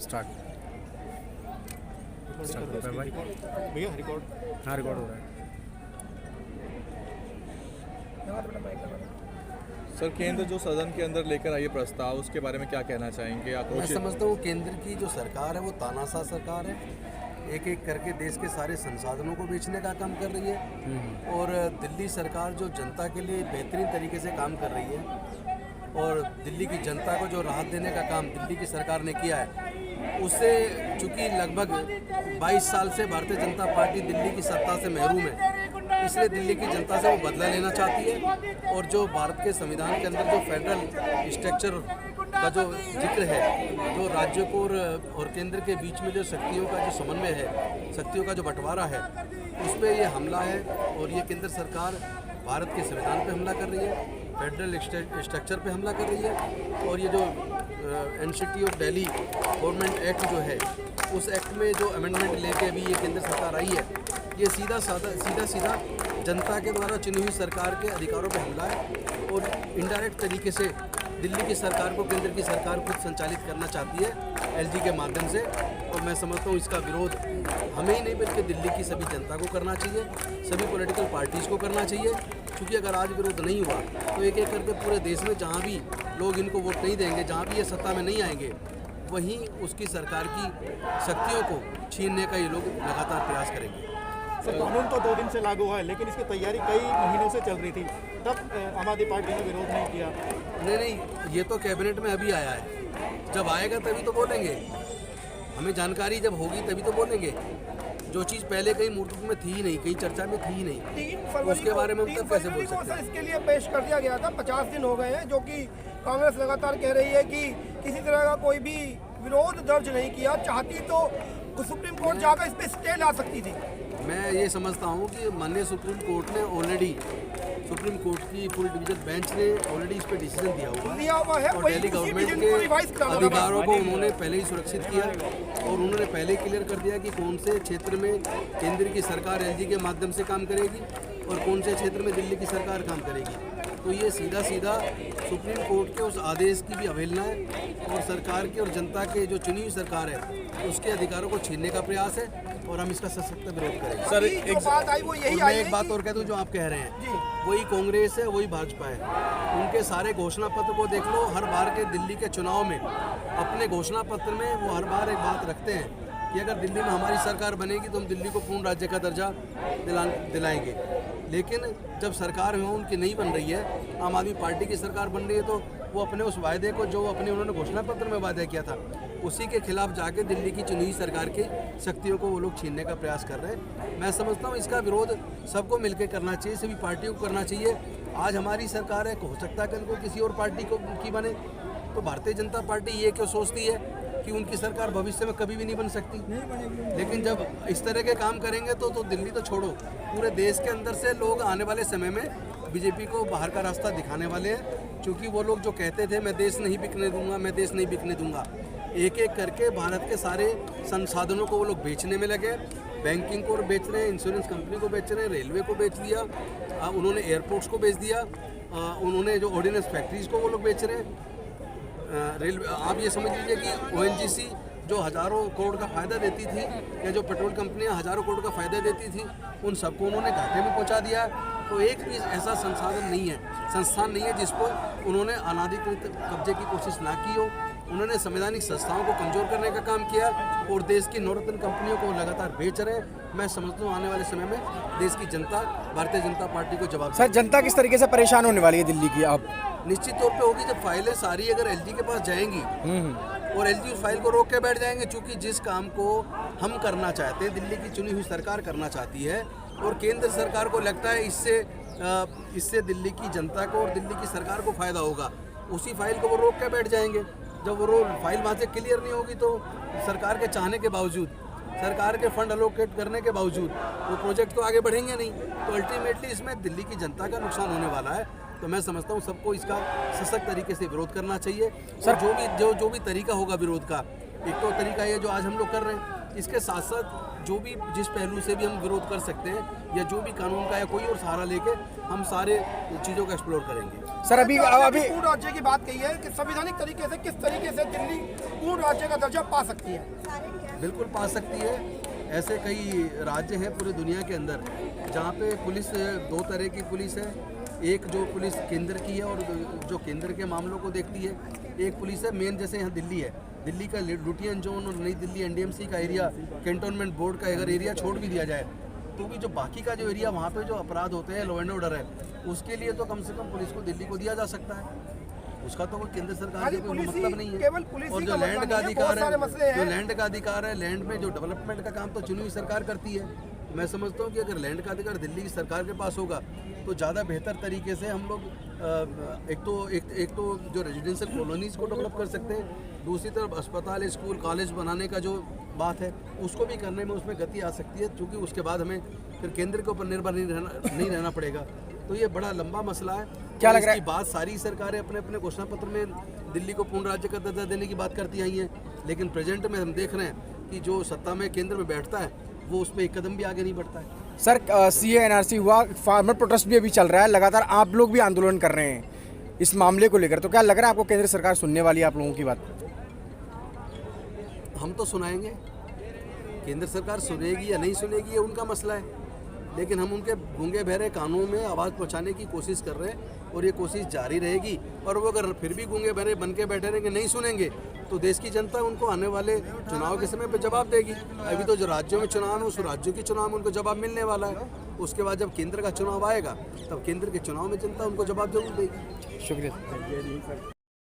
Start करते हैं भाई। भैया रिकॉर्ड हाँ रिकॉर्ड हो रहा है। सर, केंद्र जो सदन के अंदर लेकर आई है प्रस्ताव, उसके बारे में क्या कहना चाहेंगे? मैं आक्रोशित समझता हूँ केंद्र की जो सरकार है वो तानाशाह सरकार है, एक एक करके देश के सारे संसाधनों को बेचने का काम कर रही है। और दिल्ली सरकार जो जनता के लिए बेहतरीन तरीके से काम कर रही है और दिल्ली की जनता को जो राहत देने का काम दिल्ली की सरकार ने किया है, उससे चूँकि लगभग 22 साल से भारतीय जनता पार्टी दिल्ली की सत्ता से महरूम है, इसलिए दिल्ली की जनता से वो बदला लेना चाहती है। और जो भारत के संविधान के अंदर जो फेडरल स्ट्रक्चर का जो जिक्र है, जो राज्यों को और केंद्र के बीच में जो शक्तियों का जो समन्वय है, शक्तियों का जो बंटवारा है, उसमें ये हमला है। और ये केंद्र सरकार भारत के संविधान पे हमला कर रही है, फेडरल स्ट्रक्चर पे हमला कर रही है। और ये जो NCT of Delhi government act जो है, उस एक्ट में जो अमेंडमेंट लेके अभी ये केंद्र सरकार आई है, ये सीधा सीधा जनता के द्वारा चुनी हुई सरकार के अधिकारों पर हमला है। और इनडायरेक्ट तरीके से दिल्ली की सरकार को केंद्र की सरकार खुद संचालित करना चाहती है एलजी के माध्यम से। और मैं समझता हूँ इसका विरोध हमें ही नहीं बल्कि दिल्ली की सभी जनता को करना चाहिए, सभी पॉलिटिकल पार्टीज़ को करना चाहिए। क्योंकि अगर आज विरोध नहीं हुआ तो एक एक करके पूरे देश में जहाँ भी लोग इनको वोट नहीं देंगे, जहाँ भी ये सत्ता में नहीं आएंगे, वहीं उसकी सरकार की शक्तियों को छीनने का ये लोग लगातार प्रयास करेंगे। सर, कानून तो 2 दिन से लागू हुआ है, लेकिन इसकी तैयारी कई महीनों से चल रही थी, तब आम आदमी पार्टी ने विरोध नहीं किया। नहीं, ये तो कैबिनेट में अभी आया है, जब आएगा तभी तो बोलेंगे। हमें जानकारी जब होगी तभी तो बोलेंगे। जो चीज़ पहले कहीं मूर्त में थी ही नहीं, कहीं चर्चा में थी ही नहीं, 3 फरवरी उसके बारे में हम तब कैसे बोल सकते हैं? इसके लिए पेश कर दिया गया था। 50 दिन हो गए हैं, जो कि कांग्रेस लगातार कह रही है कि किसी तरह का कोई भी विरोध दर्ज नहीं किया। चाहती तो सुप्रीम कोर्ट जाकर इस पर स्टे ला सकती थी। मैं ये समझता हूँ कि माननीय सुप्रीम कोर्ट ने ऑलरेडी, सुप्रीम कोर्ट की फुल डिवीजन बेंच ने ऑलरेडी इस पर डिसीजन दिया हुआ है। और दिल्ली गवर्नमेंट के अधिकारों को उन्होंने पहले ही सुरक्षित किया और उन्होंने पहले क्लियर कर दिया कि कौन से क्षेत्र में केंद्र की सरकार एलजी के माध्यम से काम करेगी और कौन से क्षेत्र में दिल्ली की सरकार काम करेगी। तो ये सीधा सुप्रीम कोर्ट के उस आदेश की भी अवहेलना है और सरकार की और जनता के जो चुनी हुई सरकार है उसके अधिकारों को छीनने का प्रयास है। और हम इसका सशक्त विरोध करेंगे। सर, एक बात आई वो यही आई, मैं एक बात और कह दूं, जो आप कह रहे हैं वही कांग्रेस है, वही भाजपा है। उनके सारे घोषणा पत्र को देख लो, हर बार के दिल्ली के चुनाव में अपने घोषणा पत्र में वो हर बार एक बात रखते हैं कि अगर दिल्ली में हमारी सरकार बनेगी तो हम दिल्ली को पूर्ण राज्य का दर्जा दिलाएंगे। लेकिन जब सरकार में उनकी नहीं बन रही है, आम आदमी पार्टी की सरकार बन रही है, तो वो अपने उस वायदे को जो अपने उन्होंने घोषणा पत्र में वायदा किया था, उसी के खिलाफ जाके दिल्ली की चुनी हुई सरकार की शक्तियों को वो लोग छीनने का प्रयास कर रहे हैं। मैं समझता हूँ इसका विरोध सबको मिलकर करना चाहिए, सभी पार्टियों को करना चाहिए। आज हमारी सरकार है, हो सकता है कल को किसी और पार्टी की बने, तो भारतीय जनता पार्टी ये क्यों सोचती है कि उनकी सरकार भविष्य में कभी भी नहीं बन सकती। लेकिन जब इस तरह के काम करेंगे तो दिल्ली तो छोड़ो, पूरे देश के अंदर से लोग आने वाले समय में बीजेपी को बाहर का रास्ता दिखाने वाले हैं। क्योंकि वो लोग जो कहते थे मैं देश नहीं बिकने दूंगा, मैं देश नहीं बिकने दूंगा, एक एक करके भारत के सारे संसाधनों को वो लोग बेचने में लगे। बैंकिंग को बेच रहे हैं, इंश्योरेंस कंपनी को बेच रहे हैं, रेलवे को बेच दिया, उन्होंने एयरपोर्ट्स को बेच दिया, उन्होंने जो ऑर्डिनेंस फैक्ट्रीज को वो लोग बेच रहे हैं। रेलवे, आप ये समझ लीजिए कि ओएनजीसी जो हज़ारों करोड़ का फ़ायदा देती थी, या जो पेट्रोल कंपनियां हज़ारों करोड़ का फ़ायदा देती थी, उन सबको उन्होंने घाटे में पहुंचा दिया। तो एक भी ऐसा संसाधन नहीं है, संस्थान नहीं है जिस पर उन्होंने अनाधिकृत कब्जे की कोशिश ना की हो। उन्होंने संवैधानिक संस्थाओं को कमज़ोर करने का काम किया और देश की नवरत्न कंपनियों को लगातार बेच रहे हैं। मैं समझता हूँ आने वाले समय में देश की जनता भारतीय जनता पार्टी को जवाब। सर, जनता किस तरीके से परेशान होने वाली है दिल्ली की? आप निश्चित तौर पे होगी, जब फाइलें सारी अगर एलजी के पास जाएंगी और एलजी उस फाइल को रोक के बैठ जाएंगे। चूँकि जिस काम को हम करना चाहते हैं, दिल्ली की चुनी हुई सरकार करना चाहती है, और केंद्र सरकार को लगता है इससे दिल्ली की जनता को और दिल्ली की सरकार को फ़ायदा होगा, उसी फाइल को वो रोक के बैठ जाएंगे। जब वो फाइल वहाँ से क्लियर नहीं होगी तो सरकार के चाहने के बावजूद, सरकार के फंड अलोकेट करने के बावजूद वो प्रोजेक्ट तो आगे बढ़ेंगे नहीं। तो अल्टीमेटली इसमें दिल्ली की जनता का नुकसान होने वाला है। तो मैं समझता हूँ सबको इसका सशक्त तरीके से विरोध करना चाहिए। सर, जो भी तरीका होगा विरोध का, एक तो तरीका ये जो आज हम लोग कर रहे हैं, इसके साथ साथ जो भी जिस पहलू से भी हम विरोध कर सकते हैं या जो भी कानून का या कोई और सहारा लेके हम सारे चीज़ों का एक्सप्लोर करेंगे। सर अभी पूर्ण राज्य की बात कही है कि संवैधानिक तरीके से किस तरीके से दिल्ली पूर्ण राज्य का दर्जा पा सकती है? बिल्कुल पा सकती है। ऐसे कई राज्य हैं पूरी दुनिया के अंदर जहाँ पे पुलिस दो तरह की पुलिस है। एक जो पुलिस केंद्र की है और जो केंद्र के मामलों को देखती है, एक पुलिस है मेन, जैसे यहाँ दिल्ली है। दिल्ली का लुटियन जोन और नई दिल्ली एनडीएमसी का एरिया, कैंटोनमेंट बोर्ड का अगर एरिया छोड़ भी दिया जाए तो भी जो बाकी का जो एरिया वहाँ पे जो अपराध होते हैं, लॉ एंड ऑर्डर है, उसके लिए तो कम से कम पुलिस को दिल्ली को दिया जा सकता है। उसका तो कोई केंद्र सरकार के कोई मतलब नहीं है। और जो लैंड का अधिकार है, जो लैंड का अधिकार है, लैंड में जो डेवलपमेंट का काम तो चुनी हुई सरकार करती है। मैं समझता हूँ कि अगर लैंड का अधिकार दिल्ली की सरकार के पास होगा तो ज़्यादा बेहतर तरीके से हम लोग एक तो जो रेजिडेंशियल कॉलोनीज़ को डेवलप कर सकते हैं, दूसरी तरफ अस्पताल, स्कूल, कॉलेज बनाने का जो बात है उसको भी करने में उसमें गति आ सकती है, क्योंकि उसके बाद हमें फिर केंद्र के ऊपर निर्भर नहीं रहना पड़ेगा। तो ये बड़ा लंबा मसला है। क्या लग रहा है? इसकी बात सारी सरकारें अपने अपने घोषणा पत्र में दिल्ली को पूर्ण राज्य का दर्जा देने की बात करती आई हैं, लेकिन प्रेजेंट में हम देख रहे हैं कि जो सत्ता में केंद्र में बैठता है वो उस पर एक कदम भी आगे नहीं बढ़ता है। सर सीए एनआरसी हुआ, फार्मर प्रोटेस्ट भी अभी चल रहा है, लगातार आप लोग भी आंदोलन कर रहे हैं इस मामले को लेकर, तो क्या लग रहा है आपको केंद्र सरकार सुनने वाली है आप लोगों की बात? हम तो सुनाएंगे, केंद्र सरकार सुनेगी या नहीं सुनेगी ये उनका मसला है, लेकिन हम उनके गूंगे बहरे कानों में आवाज़ पहुंचाने की कोशिश कर रहे हैं और ये कोशिश जारी रहेगी। और वो अगर फिर भी गूंगे बहरे बन के बैठे रहेंगे, नहीं सुनेंगे, तो देश की जनता उनको आने वाले चुनाव के समय पर जवाब देगी। अभी तो जो राज्यों में चुनाव है उस राज्यों के चुनाव में उनको जवाब मिलने वाला है। उसके बाद जब केंद्र का चुनाव आएगा तब केंद्र के चुनाव में जनता उनको जवाब जरूर देगी। शुक्रिया।